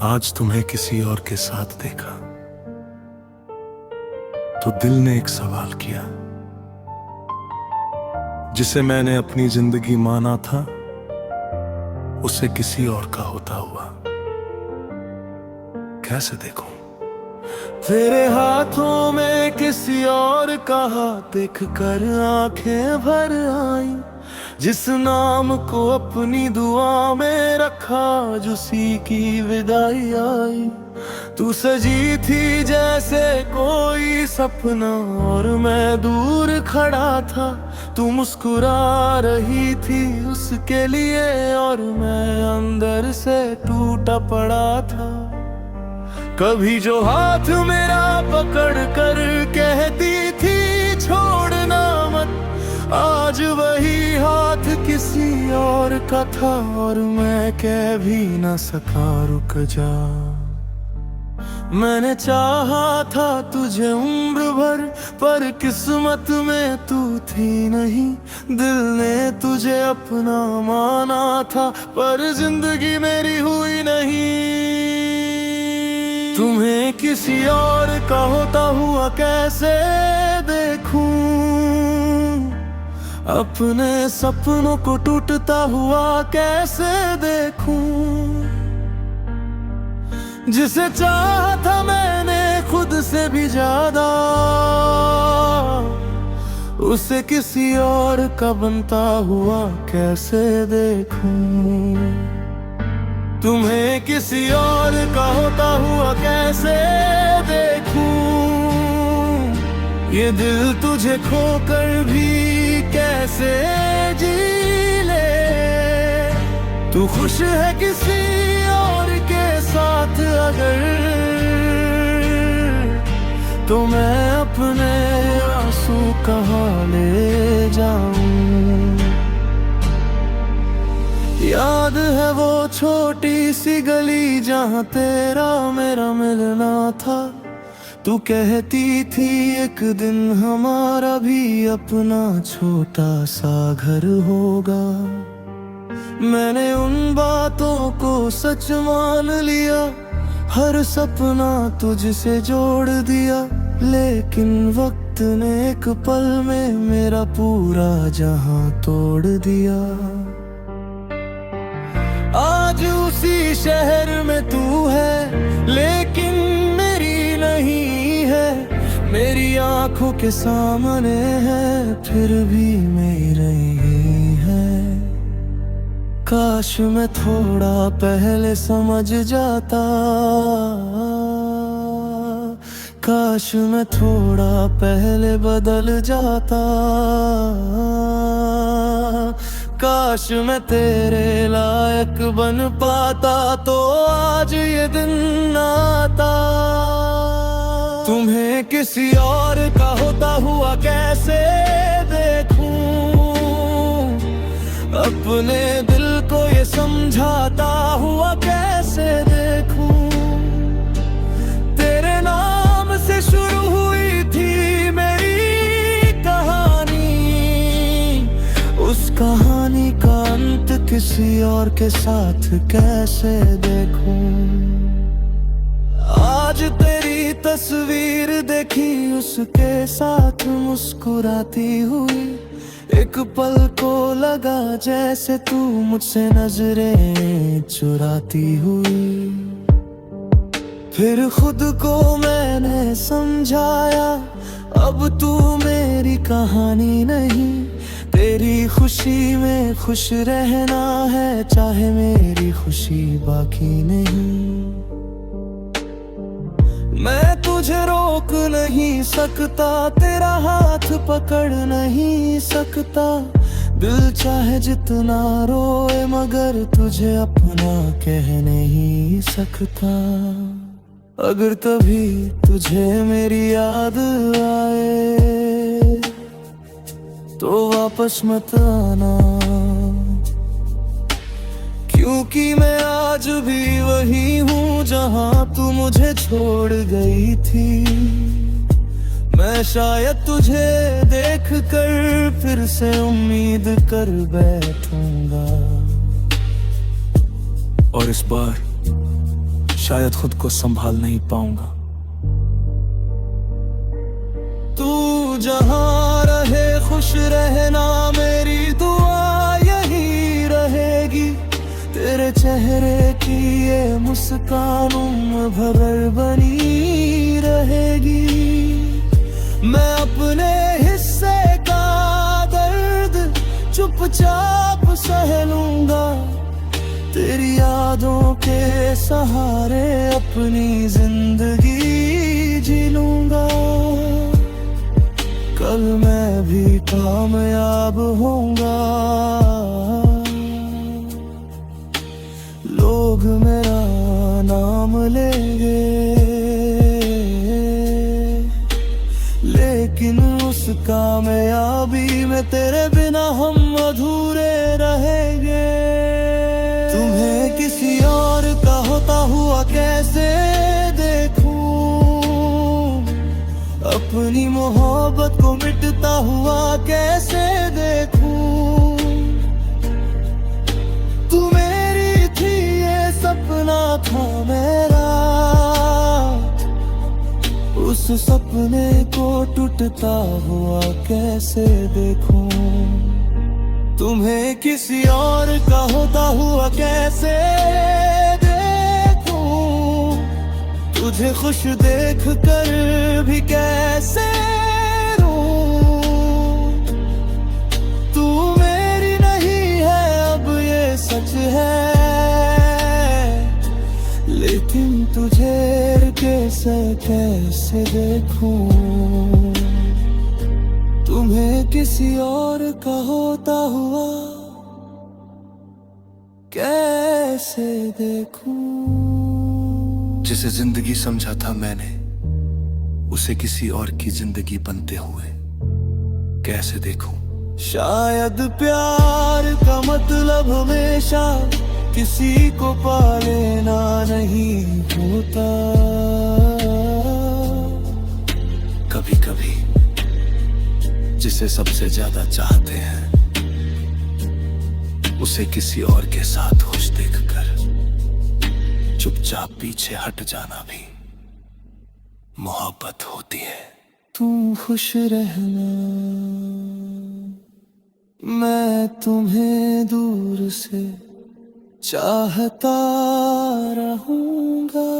आज तुम्हें किसी और के साथ देखा तो दिल ने एक सवाल किया, जिसे मैंने अपनी जिंदगी माना था उसे किसी और का होता हुआ कैसे देखूं। तेरे हाथों में किसी और का हाथ देख कर आंखें भर आई, जिस नाम को अपनी दुआ में रखा उसी की विदाई आई। तू सजी थी जैसे कोई सपना और मैं दूर खड़ा था, तू मुस्कुरा रही थी उसके लिए और मैं अंदर से टूटा पड़ा था। कभी जो हाथ मेरा पकड़ कर कहती थी छोड़ना मत, आज वही हाथ किसी और का था और मैं कह भी न सका रुक जा। मैंने चाहा था तुझे उम्र भर पर किस्मत में तू थी नहीं, दिल ने तुझे अपना माना था पर जिंदगी मेरी हुई नहीं। तुम्हें किसी और का होता हुआ कैसे देखूं, अपने सपनों को टूटता हुआ कैसे देखूं। जिसे चाहा था मैंने खुद से भी ज्यादा, उसे किसी और का बनता हुआ कैसे देखूं। तुम्हें किसी और का होता हुआ कैसे देखूं, ये दिल तुझे खोकर भी कैसे जी ले। तू खुश है किसी और के साथ अगर, तो मैं अपने आंसू कहाँ ले जाऊं। याद है वो छोटी सी गली जहाँ तेरा मेरा मिलना था, तू कहती थी एक दिन हमारा भी अपना छोटा सा घर होगा। मैंने उन बातों को सच मान लिया, हर सपना तुझसे जोड़ दिया, लेकिन वक्त ने एक पल में मेरा पूरा जहां तोड़ दिया। आज उसी शहर में तू है लेकिन मेरी नहीं है, मेरी आंखों के सामने है फिर भी मेरी है। काश मैं थोड़ा पहले समझ जाता, काश मैं थोड़ा पहले बदल जाता, काश मैं तेरे लायक बन पाता तो आज ये दिन आता। तुम्हें किसी और का होता हुआ कैसे देखूं, अपने दिल को ये समझाता हुआ कैसे देखूं। तेरे नाम से शुरू हुई थी मेरी कहानी, उस कहानी का अंत किसी और के साथ कैसे देखूं। आज तेरी तस्वीर देखी उसके साथ मुस्कुराती हुई, एक पल को लगा जैसे तू मुझसे नजरें चुराती हुई। फिर खुद को मैंने समझाया अब तू मेरी कहानी नहीं, तेरी खुशी में खुश रहना है चाहे मेरी खुशी बाकी नहीं। मैं तुझे रोक नहीं सकता, तेरा हाथ पकड़ नहीं सकता, दिल चाहे जितना रोए मगर तुझे अपना कह नहीं सकता। अगर तभी तुझे मेरी याद आए तो वापस मत आना, क्योंकि मैं आज भी वही हूँ जहाँ तू मुझे छोड़ गई थी। मैं शायद तुझे देख कर फिर से उम्मीद कर बैठूंगा, और इस बार शायद खुद को संभाल नहीं पाऊंगा। तू जहां रहे खुश रहना, मेरी दुआ यही रहेगी। तेरे चेहरे की ये मुस्कान उम्र भर बनी रहेगी। मैं अपने हिस्से का दर्द चुपचाप सह लूंगा। तेरी यादों के सहारे अपनी जिंदगी जी लूंगा। कल मैं भी कामयाब होऊंगा। लोग मेरा नाम लेंगे, लेकिन उस कामयाबी में तेरे बिना हम अधूरे रहेंगे। तुम्हें किसी और का होता हुआ कैसे देखूं, अपनी मोहब्बत को मिटता हुआ कैसे देखूं। तू मेरी थी, ये सपना था मेरा, उस सपने को टूटता हुआ कैसे देखूं। तुम्हें किसी और का होता हुआ कैसे देखूं, तुझे खुश देख कर भी कैसे रूं। तू मेरी नहीं है अब ये सच है, लेकिन तुझे कैसे देखूं। तुम्हें किसी और का होता हुआ कैसे देखूं। जिसे जिंदगी समझा था मैंने, उसे किसी और की जिंदगी बनते हुए कैसे देखूं। शायद प्यार का मतलब हमेशा किसी को पा लेना नहीं होता। कभी कभी जिसे सबसे ज्यादा चाहते हैं, उसे किसी और के साथ खुश देखकर चुपचाप पीछे हट जाना भी मोहब्बत होती है। तुम खुश रहना, मैं तुम्हें दूर से चाहता रहूंगा।